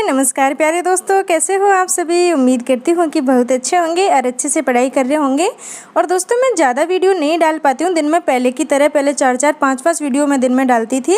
नमस्कार प्यारे दोस्तों, कैसे हो आप सभी। उम्मीद करती हूँ कि बहुत अच्छे होंगे और अच्छे से पढ़ाई कर रहे होंगे। और दोस्तों मैं ज़्यादा वीडियो नहीं डाल पाती हूँ दिन में, पहले की तरह। पहले 4-4, 5-5 वीडियो मैं दिन में डालती थी,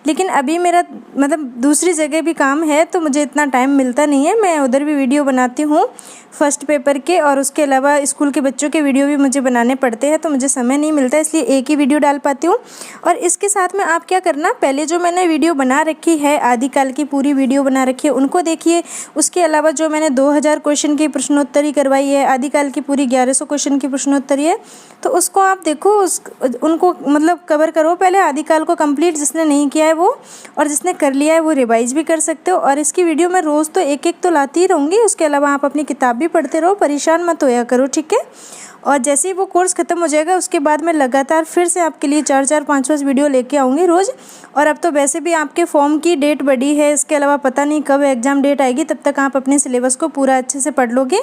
लेकिन अभी मेरा दूसरी जगह भी काम है तो मुझे इतना टाइम मिलता नहीं है। मैं उधर भी वीडियो बनाती हूँ फर्स्ट पेपर के, और उसके अलावा स्कूल के बच्चों के वीडियो भी मुझे बनाने पड़ते हैं, तो मुझे समय नहीं मिलता, इसलिए एक ही वीडियो डाल पाती हूँ। और इसके साथ में आप क्या करना, पहले जो मैंने वीडियो बना रखी है, आदिकाल की पूरी वीडियो बना रखी है, उनको देखिए। उसके अलावा जो मैंने 2000 क्वेश्चन की प्रश्नोत्तरी करवाई है, आदिकाल की पूरी 1100 क्वेश्चन की प्रश्नोत्तरी है, तो उसको आप देखो, उनको कवर करो पहले। आदिकाल को कंप्लीट जिसने नहीं किया है वो, और जिसने कर लिया है वो रिवाइज भी कर सकते हो। और इसकी वीडियो मैं रोज़ तो एक एक तो लाती ही रहूँगी। उसके अलावा आप अपनी किताब भी पढ़ते रहो, परेशान मत होया करो, ठीक है। और जैसे ही वो कोर्स ख़त्म हो जाएगा उसके बाद मैं लगातार फिर से आपके लिए 4-4, 5-5 वीडियो लेके आऊँगी रोज़। और अब तो वैसे भी आपके फॉर्म की डेट बढ़ी है, इसके अलावा पता नहीं कब एग्ज़ाम डेट आएगी, तब तक आप अपने सिलेबस को पूरा अच्छे से पढ़ लोगे।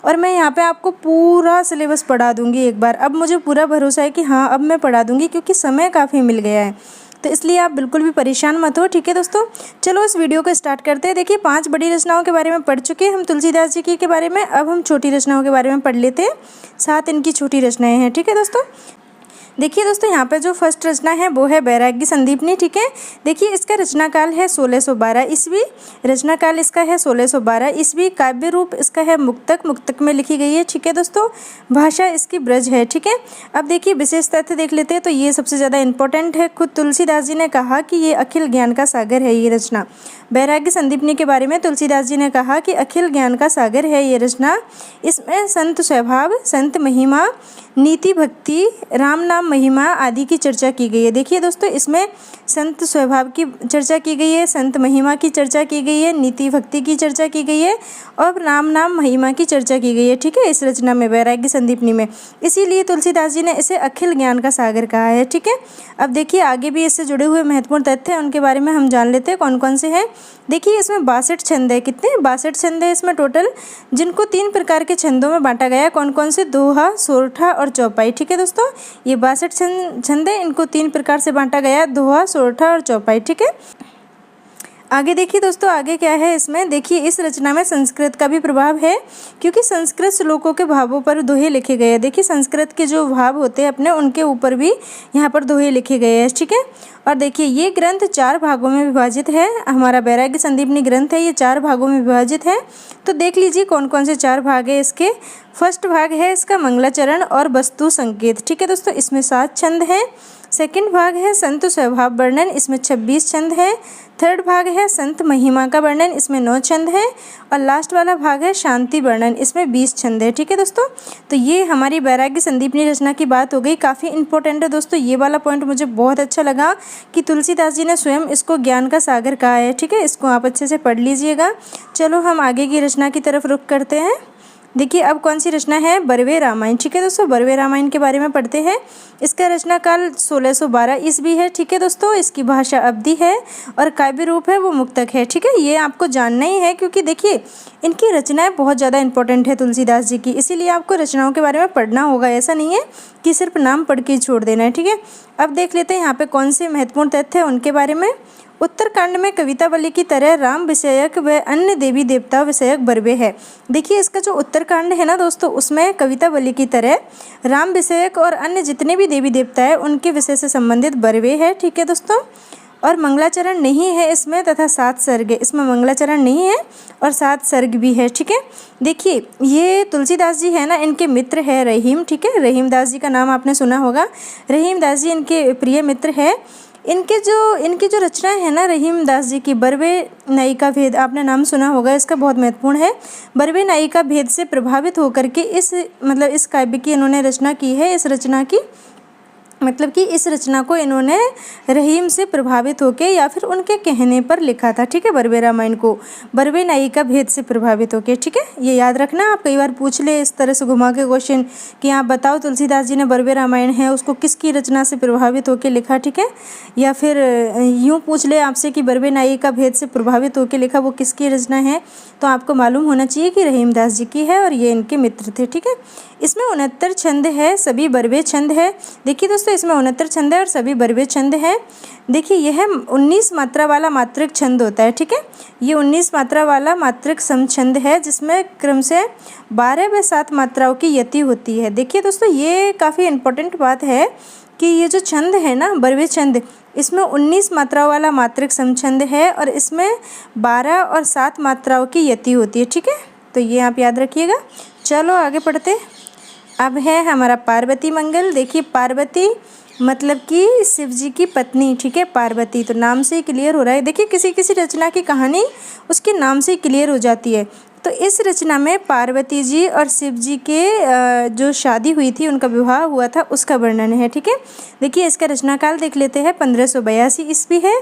और मैं यहाँ पे आपको पूरा सिलेबस पढ़ा दूँगी एक बार। अब मुझे पूरा भरोसा है कि हाँ, अब मैं पढ़ा दूँगी, क्योंकि समय काफ़ी मिल गया है, तो इसलिए आप बिल्कुल भी परेशान मत हो, ठीक है दोस्तों। चलो इस वीडियो को स्टार्ट करते हैं। देखिए 5 बड़ी रचनाओं के बारे में पढ़ चुके हैं हम तुलसीदास जी की के बारे में। अब हम छोटी रचनाओं के बारे में पढ़ लेते हैं। 7 इनकी छोटी रचनाएं हैं, ठीक है दोस्तों। देखिए दोस्तों, यहाँ पे जो फर्स्ट रचना है वो है बैरागी संदीपनी, ठीक है। देखिए इसका रचनाकाल है 1612 ईस्वी। रचनाकाल इसका है 1612 ईस्वी। काव्य रूप इसका है मुक्तक, मुक्तक में लिखी गई है, ठीक है दोस्तों। भाषा इसकी ब्रज है, ठीक है। अब देखिए विशेष तथ्य देख लेते हैं, तो ये सबसे ज़्यादा इंपॉर्टेंट है। खुद तुलसीदास जी ने कहा कि ये अखिल ज्ञान का सागर है ये रचना। बैरागी संदीपनी के बारे में तुलसीदास जी ने कहा कि अखिल ज्ञान का सागर है ये रचना। इसमें संत स्वभाव, संत महिमा, नीति भक्ति, राम नाम महिमा आदि की चर्चा की गई है। देखिए दोस्तों, इसमें संत स्वभाव की चर्चा की गई है, संत महिमा की चर्चा की गई है, नीति भक्ति की चर्चा की गई है, और राम नाम महिमा की चर्चा की गई है, ठीक है, इस रचना में, बैरागी संदीपनी में। इसीलिए तुलसीदास जी ने इसे अखिल ज्ञान का सागर कहा है, ठीक है। अब देखिए आगे भी इससे जुड़े हुए महत्वपूर्ण तथ्य हैं, उनके बारे में हम जान लेते हैं कौन कौन से हैं। देखिए इसमें 62 छंद है। कितने? 62 छंद है इसमें टोटल, जिनको 3 प्रकार के छंदों में बांटा गया है। कौन कौन से? दोहा, सोरठा और चौपाई, ठीक है दोस्तों। ये 62 छंद है, इनको 3 प्रकार से बांटा गया, दोहा, सोरठा और चौपाई, ठीक है। आगे देखिए दोस्तों, आगे क्या है इसमें। देखिए इस रचना में संस्कृत का भी प्रभाव है, क्योंकि संस्कृत श्लोकों के भावों पर दोहे लिखे गए हैं। देखिए संस्कृत के जो भाव होते हैं अपने, उनके ऊपर भी यहाँ पर दोहे लिखे गए हैं, ठीक है। और देखिए ये ग्रंथ 4 भागों में विभाजित है। हमारा बैरागी संदीपनी ग्रंथ है, ये 4 भागों में विभाजित है। तो देख लीजिए कौन कौन से 4 भाग है इसके। फर्स्ट भाग है इसका मंगलाचरण और वस्तु संकेत, ठीक है दोस्तों, इसमें 7 छंद हैं। सेकंड भाग है संत स्वभाव वर्णन, इसमें 26 छंद है। थर्ड भाग है संत महिमा का वर्णन, इसमें 9 छंद है। और लास्ट वाला भाग है शांति वर्णन, इसमें 20 छंद है, ठीक है दोस्तों। तो ये हमारी बैरागी संदीपनी रचना की बात हो गई। काफ़ी इंपॉर्टेंट है दोस्तों, ये वाला पॉइंट मुझे बहुत अच्छा लगा कि तुलसीदास जी ने स्वयं इसको ज्ञान का सागर कहा है, ठीक है। इसको आप अच्छे से पढ़ लीजिएगा। चलो हम आगे की रचना की तरफ रुख करते हैं। देखिए अब कौन सी रचना है? बरवे रामायण, ठीक है दोस्तों। बरवे रामायण के बारे में पढ़ते हैं। इसका रचना काल 1612 ईस्वी है, ठीक है दोस्तों। इसकी भाषा अवधी है और काव्य रूप है वो मुक्तक है, ठीक है। ये आपको जानना ही है, क्योंकि देखिए इनकी रचनाएं बहुत ज़्यादा इंपॉर्टेंट है तुलसीदास जी की, इसीलिए आपको रचनाओं के बारे में पढ़ना होगा। ऐसा नहीं है कि सिर्फ नाम पढ़ के छोड़ देना है, ठीक है। अब देख लेते हैं यहाँ पे कौन से महत्वपूर्ण तथ्य हैं उनके बारे में। उत्तरकांड में कवितावली की तरह राम विषयक व अन्य देवी देवता विषयक बरवे है। देखिए इसका जो उत्तरकांड है ना दोस्तों, उसमें कवितावली की तरह राम विषयक और अन्य जितने भी देवी देवता है उनके विषय से संबंधित बरवे है, ठीक है दोस्तों। और मंगलाचरण नहीं है इसमें, तथा 7 सर्ग है इसमें। मंगलाचरण नहीं है और 7 सर्ग भी है, ठीक है। देखिए ये तुलसीदास जी है ना, इनके मित्र है रहीम, ठीक है। रहीम दास जी का नाम आपने सुना होगा। रहीम दास जी इनके प्रिय मित्र है। इनकी जो रचना है ना रहीम दास जी की, बरवे नायिका भेद, आपने नाम सुना होगा, इसका बहुत महत्वपूर्ण है। बरवे नायिका भेद से प्रभावित होकर के इस काव्य की इन्होंने रचना की है। इस रचना की इस रचना को इन्होंने रहीम से प्रभावित होकर या फिर उनके कहने पर लिखा था, ठीक है। बरवे रामायण को बरवे नायिका भेद से प्रभावित होकर, ठीक है। ये याद रखना, आप कई बार पूछ ले इस तरह से घुमा के क्वेश्चन कि आप बताओ तुलसीदास जी ने बरवे रामायण है उसको किसकी रचना से प्रभावित होकर लिखा, ठीक है। या फिर यूँ पूछ ले आपसे कि बरवे नायिका भेद से प्रभावित होकर लिखा वो किसकी रचना है, तो आपको मालूम होना चाहिए कि रहीम दास जी की है और ये इनके मित्र थे, ठीक है। इसमें 69 छंद है, सभी बरवे छंद है। देखिए दोस्तों दोस्तों इसमें 69 छंद है और सभी बर्वे छंद हैं। देखिए यह 19 मात्रा वाला मात्रिक छंद होता है, ठीक है। ये 19 मात्रा वाला मात्रिक समछंद है जिसमें क्रम से 12 व 7 मात्राओं की यति होती है। देखिए दोस्तों ये काफ़ी इम्पोर्टेंट बात है कि ये जो छंद है ना बर्वे छंद, इसमें 19 मात्राओं वाला मात्रिक समछंद है और इसमें 12 और 7 मात्राओं की यति होती है, ठीक है। तो ये आप याद रखिएगा। चलो आगे पढ़ते। अब है हमारा पार्वती मंगल। देखिए पार्वती मतलब कि शिव जी की पत्नी, ठीक है। पार्वती तो नाम से ही क्लियर हो रहा है। देखिए किसी किसी रचना की कहानी उसके नाम से ही क्लियर हो जाती है। तो इस रचना में पार्वती जी और शिव जी के जो शादी हुई थी, उनका विवाह हुआ था, उसका वर्णन है, ठीक है। देखिए इसका रचनाकाल देख लेते हैं। 1582 ईस्वी है।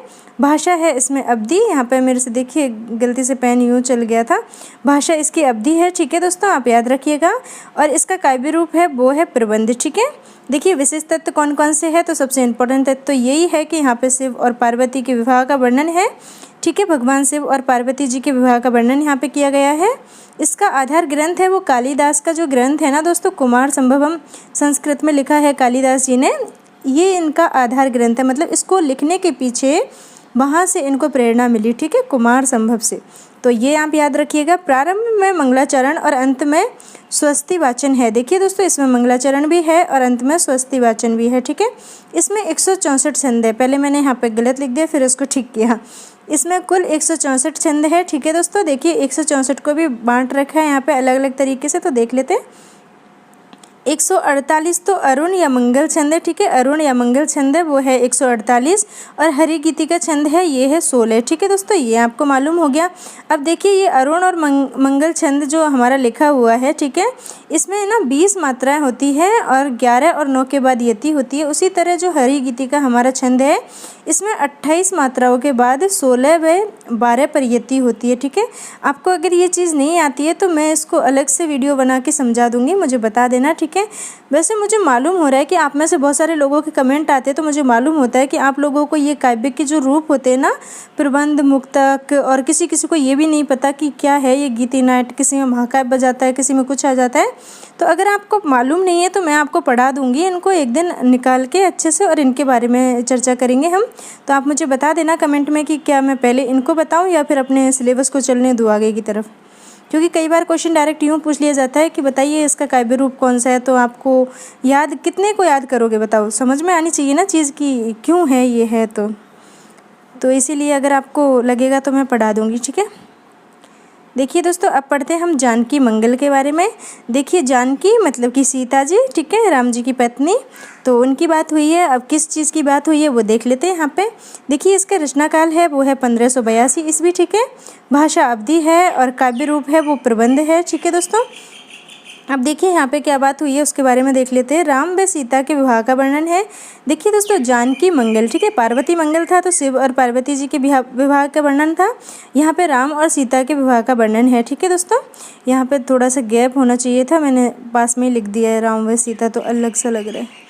भाषा है इसमें अवधी। यहाँ पे मेरे से देखिए गलती से पेन यूँ चल गया था। भाषा इसकी अवधी है, ठीक है दोस्तों, आप याद रखिएगा। और इसका काव्य रूप है वो है प्रबंध, ठीक है। देखिए विशेष तत्व कौन कौन से हैं, तो सबसे इम्पोर्टेंट तत्व तो यही है कि यहाँ पे शिव और पार्वती के विवाह का वर्णन है, ठीक है। भगवान शिव और पार्वती जी के विवाह का वर्णन यहाँ पे किया गया है। इसका आधार ग्रंथ है वो कालिदास का जो ग्रंथ है ना दोस्तों, कुमार संभवम, संस्कृत में लिखा है कालिदास जी ने। ये इनका आधार ग्रंथ है, मतलब इसको लिखने के पीछे वहाँ से इनको प्रेरणा मिली, ठीक है, कुमार संभव से। तो ये आप याद रखिएगा। प्रारंभ में मंगलाचरण और अंत में स्वस्ति वाचन है। देखिए दोस्तों इसमें मंगलाचरण भी है और अंत में स्वस्ति वाचन भी है, ठीक है। इसमें 164 छंद है। पहले मैंने यहाँ पे गलत लिख दिया, फिर उसको ठीक किया। इसमें कुल 164 छंद है, ठीक है दोस्तों। देखिए 164 को भी बांट रखा है यहाँ पे अलग अलग तरीके से, तो देख लेते हैं। 148 तो अरुण या मंगल छंद है, ठीक है। अरुण या मंगल छंद है वो है 148 और हरिगीति का छंद है ये है 16, ठीक है दोस्तों। ये आपको मालूम हो गया। अब देखिए ये अरुण और मंगल छंद जो हमारा लिखा हुआ है, ठीक है, इसमें ना 20 मात्राएं होती है और 11 और 9 के बाद यति होती है। उसी तरह जो हरिगीति का हमारा छंद है इसमें 28 मात्राओं के बाद 16 व 12 पर यति होती है, ठीक है। आपको अगर ये चीज़ नहीं आती है तो मैं इसको अलग से वीडियो बना के समझा दूंगी, मुझे बता देना, ठीक है। वैसे मुझे मालूम हो रहा है कि आप में से बहुत सारे लोगों के कमेंट आते हैं, तो मुझे मालूम होता है कि आप लोगों को ये काव्य के जो रूप होते हैं ना, प्रबंध, मुक्तक, और किसी किसी को ये भी नहीं पता कि क्या है ये गीति नाट्य, किसी में महाकाव्य बजाता है, किसी में कुछ आ जाता है। तो अगर आपको मालूम नहीं है तो मैं आपको पढ़ा दूंगी इनको एक दिन निकाल के अच्छे से, और इनके बारे में चर्चा करेंगे हम। तो आप मुझे बता देना कमेंट में कि क्या मैं पहले इनको बताऊं या फिर अपने सिलेबस को चलने दूँ आगे की तरफ, क्योंकि कई बार क्वेश्चन डायरेक्ट यूँ पूछ लिया जाता है कि बताइए इसका काव्य रूप कौन सा है। तो आपको याद कितने को याद करोगे बताओ, समझ में आनी चाहिए ना चीज़ की क्यों है ये है। तो इसीलिए अगर आपको लगेगा तो मैं पढ़ा दूँगी, ठीक है। देखिए दोस्तों अब पढ़ते हैं हम जानकी मंगल के बारे में। देखिए जानकी मतलब कि सीता जी, ठीक है, राम जी की पत्नी, तो उनकी बात हुई है। अब किस चीज़ की बात हुई है वो देख लेते हैं यहाँ पे। देखिए इसका रचनाकाल है वो है 1582 ईस्वी, ठीक है। भाषा अवधी है और काव्य रूप है वो प्रबंध है, ठीक है दोस्तों। अब देखिए यहाँ पे क्या बात हुई है उसके बारे में देख लेते हैं। राम व सीता के विवाह का वर्णन है। देखिए दोस्तों जानकी मंगल, ठीक है, पार्वती मंगल था तो शिव और पार्वती जी के विवाह का वर्णन था। यहाँ पे राम और सीता के विवाह का वर्णन है, ठीक है दोस्तों। यहाँ पे थोड़ा सा गैप होना चाहिए था, मैंने पास में ही लिख दिया है राम व सीता, तो अलग सा लग रहा है,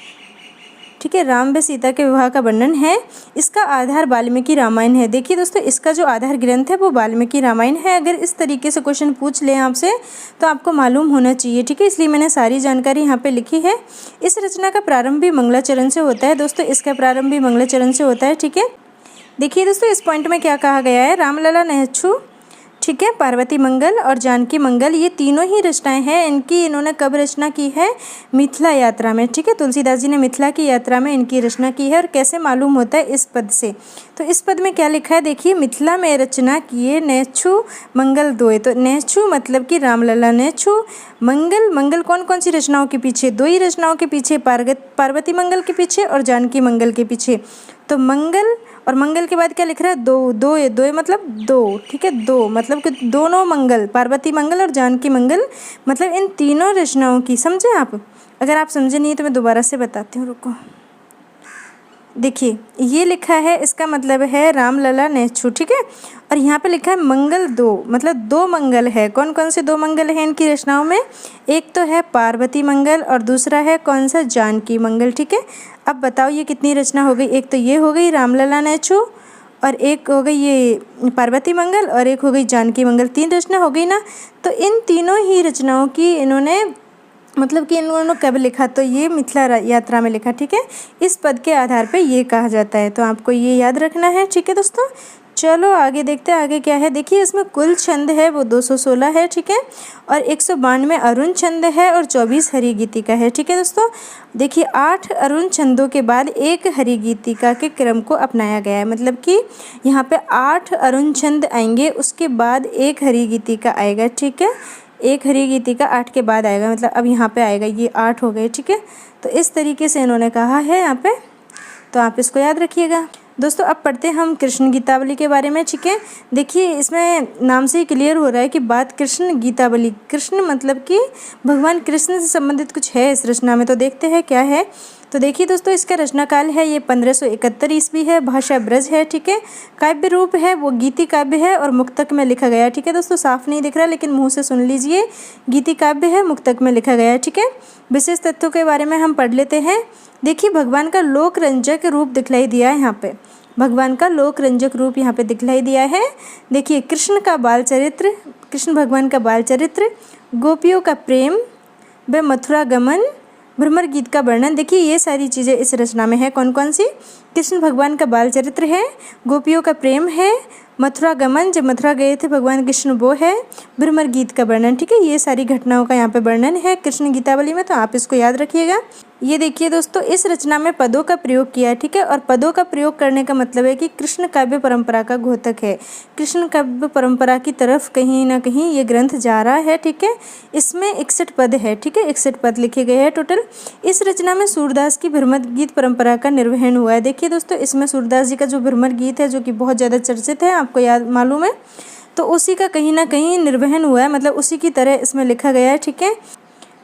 ठीक है। राम व सीता के विवाह का वर्णन है। इसका आधार वाल्मीकि रामायण है। देखिए दोस्तों इसका जो आधार ग्रंथ है वो वाल्मीकि रामायण है। अगर इस तरीके से क्वेश्चन पूछ लें आपसे तो आपको मालूम होना चाहिए, ठीक है, इसलिए मैंने सारी जानकारी यहाँ पे लिखी है। इस रचना का प्रारंभ भी मंगलाचरण से होता है दोस्तों, इसका प्रारंभ भी मंगलाचरण से होता है, ठीक है। देखिए दोस्तों इस पॉइंट में क्या कहा गया है, रामलला नेहछु, ठीक है, पार्वती मंगल और जानकी मंगल, ये तीनों ही रचनाएं हैं इनकी। इन्होंने कब रचना की है, मिथिला यात्रा में, ठीक है। तुलसीदास जी ने मिथिला की यात्रा में इनकी रचना की है। और कैसे मालूम होता है, इस पद से। तो इस पद में क्या लिखा है, देखिए, मिथिला में रचना किए नेछु मंगल दोय। तो नेछु मतलब कि रामलला नेछु, मंगल, मंगल कौन कौन सी रचनाओं के पीछे, दो ही रचनाओं के पीछे, पार्वती मंगल के पीछे और जानकी मंगल के पीछे। तो मंगल और मंगल के बाद क्या लिख रहा है, दो, दो, दो मतलब दो, ठीक है, दो मतलब कि दोनों मंगल, पार्वती मंगल और जानकी मंगल, मतलब इन तीनों रचनाओं की, समझे आप। अगर आप समझे नहीं तो मैं दोबारा से बताती हूँ, रुको। देखिए ये लिखा है, इसका मतलब है रामलला नेछु, ठीक है। और यहाँ पे लिखा है मंगल दो, मतलब दो मंगल है। कौन कौन से दो मंगल हैं इनकी रचनाओं में, एक तो है पार्वती मंगल और दूसरा है कौन सा, जानकी मंगल, ठीक है। अब बताओ ये कितनी रचना हो गई, एक तो ये हो गई रामलला नेछु और एक हो गई ये पार्वती मंगल और एक हो गई जानकी मंगल, तीन रचना हो गई ना। तो इन तीनों ही रचनाओं की इन्होंने मतलब कि इन्होंने कब लिखा, तो ये मिथिला यात्रा में लिखा, ठीक है। इस पद के आधार पे ये कहा जाता है, तो आपको ये याद रखना है, ठीक है दोस्तों। चलो आगे देखते हैं आगे क्या है। देखिए इसमें कुल छंद है वो 216 है, ठीक है, और 192 अरुण छंद है और 24 हरि गीतिका है, ठीक है दोस्तों। देखिए 8 अरुण छंदों के बाद एक हरि गीतिका के क्रम को अपनाया गया है, मतलब कि यहाँ पे 8 अरुण छंद आएंगे, उसके बाद एक हरि गीतिका आएगा, ठीक है। एक हरि गीतिका 8 के बाद आएगा, मतलब अब यहाँ पे आएगा, ये 8 हो गए, ठीक है। तो इस तरीके से इन्होंने कहा है यहाँ पे, तो आप इसको याद रखिएगा दोस्तों। अब पढ़ते हैं हम कृष्ण गीतावली के बारे में, ठीक है। देखिए इसमें नाम से ही क्लियर हो रहा है कि बात कृष्ण गीतावली, कृष्ण मतलब कि भगवान कृष्ण से संबंधित कुछ है इस रचना में, तो देखते हैं क्या है। तो देखिए दोस्तों इसका रचना काल है ये 1571 ईस्वी है, भाषा ब्रज है, ठीक है। काव्य रूप है वो गीति काव्य है और मुक्तक में लिखा गया है, ठीक है दोस्तों। साफ नहीं दिख रहा लेकिन मुंह से सुन लीजिए, गीति काव्य है, मुक्तक में लिखा गया है, ठीक है। विशेष तथ्यों के बारे में हम पढ़ लेते हैं। देखिए भगवान का लोक रंजक रूप दिखलाई दिया है यहाँ पे, भगवान का लोक रंजक रूप यहाँ पे दिखलाई दिया है। देखिए कृष्ण का बाल चरित्र, कृष्ण भगवान का बाल चरित्र, गोपियों का प्रेम व मथुरा गमन, भ्रमर गीत का वर्णन। देखिए ये सारी चीज़ें इस रचना में है। कौन कौन सी? कृष्ण भगवान का बाल चरित्र है, गोपियों का प्रेम है, मथुरा गमन जब मथुरा गए थे भगवान कृष्ण वो है, भ्रमर गीत का वर्णन, ठीक है। ये सारी घटनाओं का यहाँ पे वर्णन है कृष्ण गीतावली में, तो आप इसको याद रखिएगा। ये देखिए दोस्तों इस रचना में पदों का प्रयोग किया है, ठीक है। और पदों का प्रयोग करने का मतलब है कि कृष्ण काव्य परंपरा का घोतक है, कृष्ण काव्य परंपरा की तरफ कहीं ना कहीं ये ग्रंथ जा रहा है, ठीक है। इसमें 61 पद है, ठीक है, 61 पद लिखे गए हैं टोटल। इस रचना में सूरदास की भ्रमर गीत परंपरा का निर्वहन हुआ है। देखिए दोस्तों इसमें सूरदास जी का जो भ्रमर गीत है जो कि बहुत ज़्यादा चर्चित है, आपको याद मालूम है, तो उसी का कहीं ना कहीं निर्वहन हुआ है, मतलब उसी की तरह इसमें लिखा गया है, ठीक है।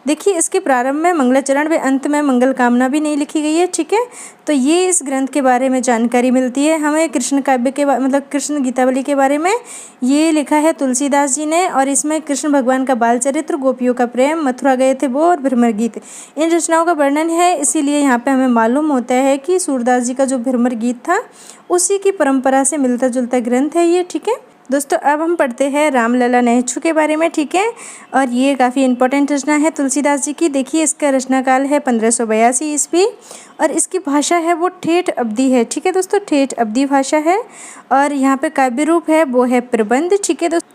देखिए इसके प्रारंभ में मंगलाचरण व अंत में मंगल कामना भी नहीं लिखी गई है, ठीक है। तो ये इस ग्रंथ के बारे में जानकारी मिलती है हमें कृष्ण काव्य के मतलब कृष्ण गीतावली के बारे में। ये लिखा है तुलसीदास जी ने और इसमें कृष्ण भगवान का बाल चरित्र, गोपियों का प्रेम, मथुरा गए थे वो और भ्रमर गीत, इन रचनाओं का वर्णन है। इसीलिए यहाँ पे हमें मालूम होता है कि सूरदास जी का जो भ्रमर गीत था उसी की परंपरा से मिलता जुलता ग्रंथ है ये, ठीक है दोस्तों। अब हम पढ़ते हैं रामलला नेहचू के बारे में, ठीक है। और ये काफ़ी इंपॉर्टेंट रचना है तुलसीदास जी की। देखिए इसका रचना काल है 1582 ईस्वी और इसकी भाषा है वो ठेठ अवधी है, ठीक है दोस्तों, ठेठ अवधी भाषा है। और यहाँ पे काव्य रूप है वो है प्रबंध, ठीक है दोस्तों।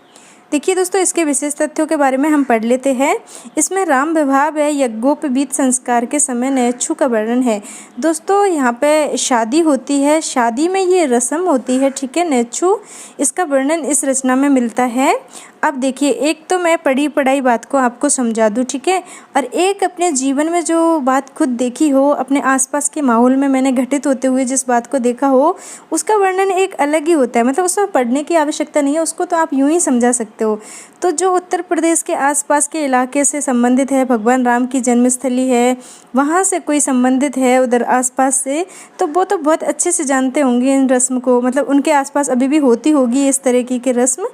देखिए दोस्तों इसके विशेष तथ्यों के बारे में हम पढ़ लेते हैं। इसमें राम विवाह व यज्ञोपवीत संस्कार के समय नेहचू का वर्णन है। दोस्तों यहाँ पे शादी होती है, शादी में ये रस्म होती है, ठीक है, नेहचू, इसका वर्णन इस रचना में मिलता है। अब देखिए एक तो मैं पढ़ी पढ़ाई बात को आपको समझा दूँ, ठीक है, और एक अपने जीवन में जो बात खुद देखी हो, अपने आसपास के माहौल में मैंने घटित होते हुए जिस बात को देखा हो उसका वर्णन एक अलग ही होता है, मतलब उसमें पढ़ने की आवश्यकता नहीं है, उसको तो आप यूं ही समझा सकते हो। तो जो उत्तर प्रदेश के आसपास के इलाके से संबंधित है, भगवान राम की जन्मस्थली है, वहाँ से कोई संबंधित है उधर आसपास से, तो वो तो बहुत अच्छे से जानते होंगे इन रस्म को, मतलब उनके आसपास अभी भी होती होगी इस तरीके की रस्म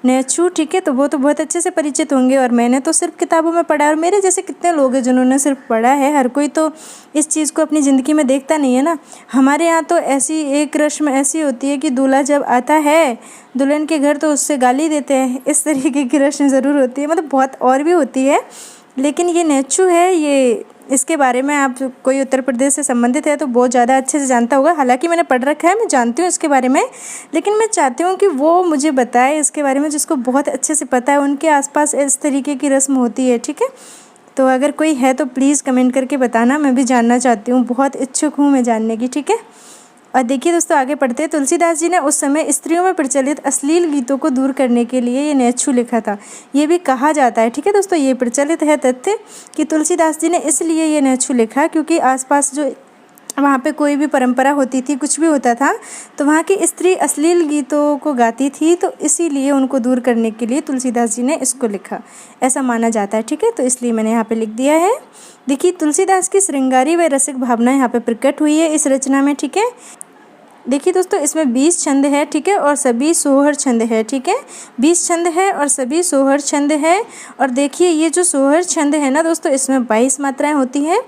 नेहचू, ठीक है, तो वो तो बहुत अच्छे से परिचित होंगे। और मैंने तो सिर्फ किताबों में पढ़ा है, और मेरे जैसे कितने लोग हैं जिन्होंने सिर्फ पढ़ा है, हर कोई तो इस चीज़ को अपनी ज़िंदगी में देखता नहीं है ना। हमारे यहाँ तो ऐसी एक रस्म ऐसी होती है कि दूल्हा जब आता है दुल्हन के घर तो उससे गाली देते हैं, इस तरीके की रस्म ज़रूर होती है, मतलब बहुत और भी होती है, लेकिन ये नेहचू है, ये इसके बारे में आप कोई उत्तर प्रदेश से संबंधित है तो बहुत ज़्यादा अच्छे से जानता होगा। हालांकि मैंने पढ़ रखा है, मैं जानती हूँ इसके बारे में, लेकिन मैं चाहती हूँ कि वो मुझे बताए इसके बारे में जिसको बहुत अच्छे से पता है, उनके आसपास इस तरीके की रस्म होती है, ठीक है। तो अगर कोई है तो प्लीज़ कमेंट करके बताना, मैं भी जानना चाहती हूँ, बहुत इच्छुक हूँ मैं जानने की, ठीक है। और देखिए दोस्तों आगे पढ़ते हैं। तुलसीदास जी ने उस समय स्त्रियों में प्रचलित अश्लील गीतों को दूर करने के लिए ये नेहचू लिखा था, ये भी कहा जाता है, ठीक है दोस्तों। ये प्रचलित है तथ्य कि तुलसीदास जी ने इसलिए ये नेहचू लिखा क्योंकि आसपास जो वहाँ पे कोई भी परंपरा होती थी, कुछ भी होता था, तो वहाँ की स्त्री अश्लील गीतों को गाती थी, तो इसीलिए उनको दूर करने के लिए तुलसीदास जी ने इसको लिखा, ऐसा माना जाता है, ठीक है। तो इसलिए मैंने यहाँ पे लिख दिया है। देखिए तुलसीदास की श्रृंगारी व रसिक भावना यहाँ पे प्रकट हुई है इस रचना में, ठीक है। देखिए दोस्तों इसमें 20 छंद है, ठीक है, और सभी सोहर छंद है, ठीक है, 20 छंद है और सभी सोहर छंद है। और देखिए ये जो सोहर छंद है ना दोस्तों, इसमें 22 मात्राएं होती हैं,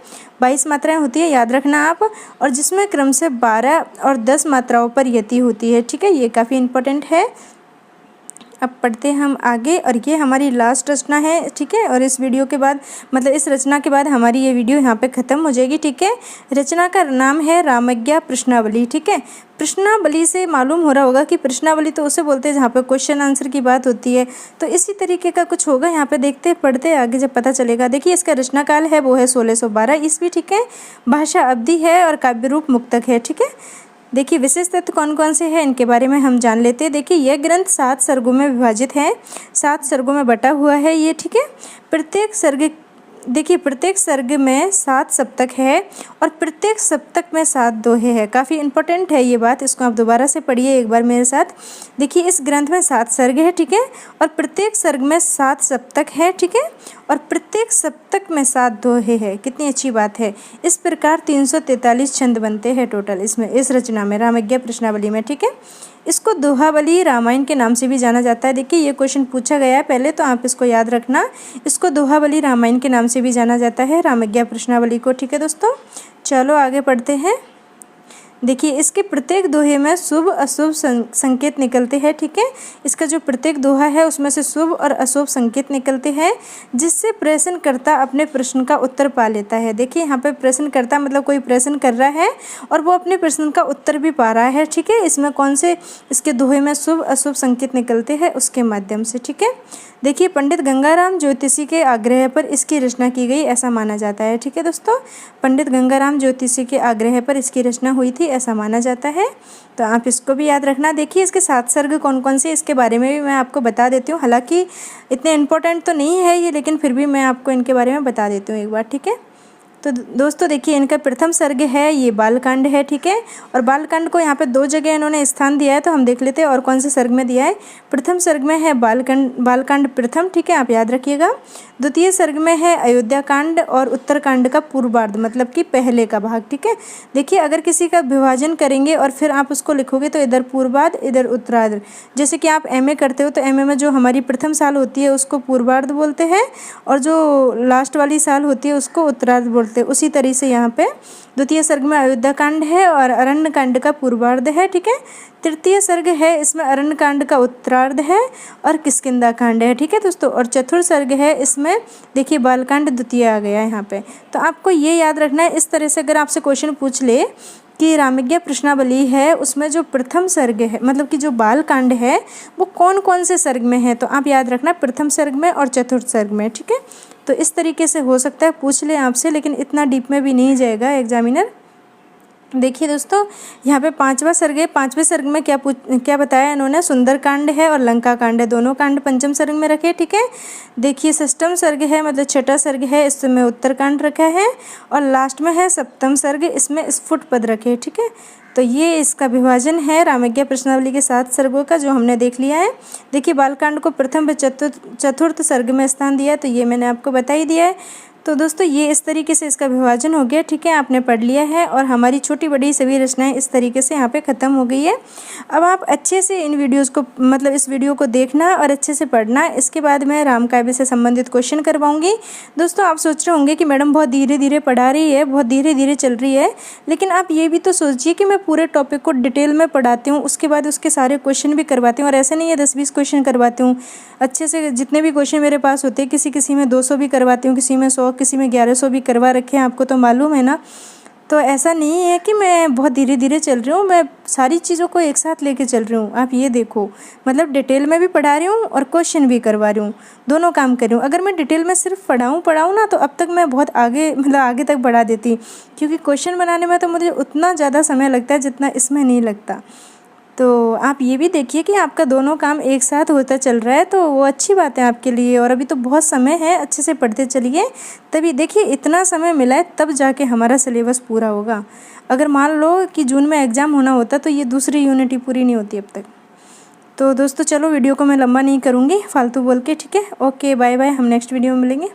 22 मात्राएं होती है, याद रखना आप, और जिसमें क्रम से 12 और 10 मात्राओं पर यति होती है, ठीक है, ये काफ़ी इंपॉर्टेंट है। अब पढ़ते हैं हम आगे, और ये हमारी लास्ट रचना है, ठीक है। और इस वीडियो के बाद मतलब इस रचना के बाद हमारी ये वीडियो यहाँ पे ख़त्म हो जाएगी, ठीक है। रचना का नाम है रामज्ञा प्रश्नावली, ठीक है। प्रश्नावली से मालूम हो रहा होगा कि प्रश्नावली तो उसे बोलते हैं जहाँ पे क्वेश्चन आंसर की बात होती है, तो इसी तरीके का कुछ होगा यहाँ पे। देखते पढ़ते आगे जब पता चलेगा। देखिए इसका रचना काल है वो है 1612 ईस्वी, ठीक है। भाषा अवधि है और काव्य रूप मुक्तक है, ठीक है। देखिए विशेष तथ्य कौन कौन से हैं इनके बारे में हम जान लेते हैं। देखिए यह ग्रंथ 7 सर्गों में विभाजित है, 7 सर्गों में बटा हुआ है ये, ठीक है। प्रत्येक सर्ग, देखिए प्रत्येक सर्ग में 7 सप्तक है और प्रत्येक सप्तक में 7 दोहे हैं। काफ़ी इंपॉर्टेंट है ये बात, इसको आप दोबारा से पढ़िए एक बार मेरे साथ। देखिए इस ग्रंथ में 7 सर्ग है, ठीक है, और प्रत्येक सर्ग में 7 सप्तक है, ठीक है, और प्रत्येक सप्तक में 7 दोहे हैं। कितनी अच्छी बात है। इस प्रकार 343 छंद बनते हैं टोटल इसमें, इस रचना में, रामज्ञा प्रश्नावली में, ठीक है। इसको दोहावली रामायण के नाम से भी जाना जाता है। देखिए ये क्वेश्चन पूछा गया है पहले, तो आप इसको याद रखना। इसको दोहावली रामायण के नाम से भी जाना जाता है, रामज्ञा प्रश्नावली को, ठीक है दोस्तों। चलो आगे पढ़ते हैं। देखिए इसके प्रत्येक दोहे में शुभ अशुभ संकेत निकलते हैं, ठीक है। इसका जो प्रत्येक दोहा है उसमें से शुभ और अशुभ संकेत निकलते हैं, जिससे प्रश्नकर्ता अपने प्रश्न का उत्तर पा लेता है। देखिए यहाँ पे प्रश्नकर्ता मतलब कोई प्रश्न कर रहा है और वो अपने प्रश्न का उत्तर भी पा रहा है, ठीक है। इसमें कौन से इसके दोहे में शुभ अशुभ संकेत निकलते हैं उसके माध्यम से, ठीक है। देखिए पंडित गंगाराम ज्योतिषी के आग्रह पर इसकी रचना की गई ऐसा माना जाता है, ठीक है दोस्तों। पंडित गंगाराम ज्योतिषी के आग्रह पर इसकी रचना हुई थी ऐसा माना जाता है, तो आप इसको भी याद रखना। देखिए इसके 7 सर्ग कौन कौन से, इसके बारे में भी मैं आपको बता देती हूँ। हालांकि इतने इम्पोर्टेंट तो नहीं है ये, लेकिन फिर भी मैं आपको इनके बारे में बता देती हूँ एक बार, ठीक है। तो दोस्तों देखिए इनका प्रथम सर्ग है ये बालकांड है, ठीक है। और बालकांड को यहाँ पे 2 जगह इन्होंने स्थान दिया है, तो हम देख लेते हैं और कौन से सर्ग में दिया है। प्रथम सर्ग में है बालकांड प्रथम, ठीक है, आप याद रखिएगा। द्वितीय सर्ग में है अयोध्या कांड और उत्तरकांड का पूर्वार्ध, मतलब कि पहले का भाग, ठीक है। देखिए अगर किसी का विभाजन करेंगे और फिर आप उसको लिखोगे तो इधर पूर्वार्ध इधर उत्तरार्ध, जैसे कि आप एमए करते हो तो एमए में जो हमारी प्रथम साल होती है उसको पूर्वार्ध बोलते हैं और जो लास्ट वाली साल होती है उसको उत्तरार्ध बोलते हैं। उसी तरह से यहाँ पे द्वितीय सर्ग में अयोध्या कांड है और अरण्य कांड का पूर्वार्ध है, ठीक है। तृतीय सर्ग है इसमें अरण्य कांड का उत्तरार्ध है और किष्किंधा कांड है, ठीक है दोस्तों। और चतुर्थ सर्ग है इसमें देखिए बालकांड द्वितीय आ गया है यहाँ पे, तो आपको ये याद रखना है। इस तरह से अगर आपसे क्वेश्चन पूछ ले कि रामज्ञा प्रश्नावली है उसमें जो प्रथम सर्ग है मतलब कि जो बालकांड है वो कौन कौन से सर्ग में है, तो आप याद रखना प्रथम सर्ग में और चतुर्थ सर्ग में, ठीक है। तो इस तरीके से हो सकता है पूछ ले आपसे, लेकिन इतना डीप में भी नहीं जाएगा एग्जामिनर। देखिए दोस्तों यहाँ पे 5वां सर्ग है। 5वें सर्ग में क्या बताया इन्होंने, सुंदरकांड है और लंका कांड है, दोनों कांड पंचम सर्ग में रखे, ठीक है। देखिए षष्ठम सर्ग है मतलब 6ठा सर्ग है, इसमें उत्तरकांड रखा है और लास्ट में है सप्तम सर्ग, इसमें स्फुट पद रखे, ठीक है। तो ये इसका विभाजन है रामज्ञा प्रश्नावली के 7 सर्गों का जो हमने देख लिया है। देखिए बालकांड को प्रथम व चतुर्थ सर्ग में स्थान दिया, तो ये मैंने आपको बता ही दिया है। तो दोस्तों ये इस तरीके से इसका विभाजन हो गया, ठीक है, आपने पढ़ लिया है और हमारी छोटी बड़ी सभी रचनाएं इस तरीके से यहाँ पे ख़त्म हो गई है। अब आप अच्छे से इन वीडियोज़ को मतलब इस वीडियो को देखना और अच्छे से पढ़ना। इसके बाद मैं रामकाव्य से संबंधित क्वेश्चन करवाऊंगी। दोस्तों आप सोच रहे होंगे कि मैडम बहुत धीरे धीरे पढ़ा रही है, बहुत धीरे धीरे चल रही है, लेकिन आप ये भी तो सोचिए कि मैं पूरे टॉपिक को डिटेल में पढ़ाती हूँ, उसके बाद उसके सारे क्वेश्चन भी करवाती हूँ। और ऐसे नहीं है 10-20 क्वेश्चन करवाती हूँ, अच्छे से जितने भी क्वेश्चन मेरे पास होते हैं, किसी में 200 भी करवाती हूँ, किसी में 100, किसी में 1100 भी करवा रखे हैं, आपको तो मालूम है ना। तो ऐसा नहीं है कि मैं बहुत धीरे धीरे चल रही हूँ, मैं सारी चीज़ों को एक साथ लेके चल रही हूँ। आप ये देखो मतलब डिटेल में भी पढ़ा रही हूँ और क्वेश्चन भी करवा रही हूँ, दोनों काम कर रही हूँ। अगर मैं डिटेल में सिर्फ पढ़ाऊँ ना तो अब तक मैं बहुत आगे मतलब आगे तक बढ़ा देती, क्योंकि क्वेश्चन बनाने में तो मुझे उतना ज़्यादा समय लगता है जितना इसमें नहीं लगता। तो आप ये भी देखिए कि आपका दोनों काम एक साथ होता चल रहा है, तो वो अच्छी बात है आपके लिए। और अभी तो बहुत समय है, अच्छे से पढ़ते चलिए, तभी देखिए इतना समय मिला है तब जाके हमारा सिलेबस पूरा होगा। अगर मान लो कि जून में एग्ज़ाम होना होता तो ये दूसरी यूनिट ही पूरी नहीं होती अब तक। तो दोस्तों चलो वीडियो को मैं लंबा नहीं करूँगी फालतू बोल के, ठीक है। ओके बाय बाय, हम नेक्स्ट वीडियो में मिलेंगे।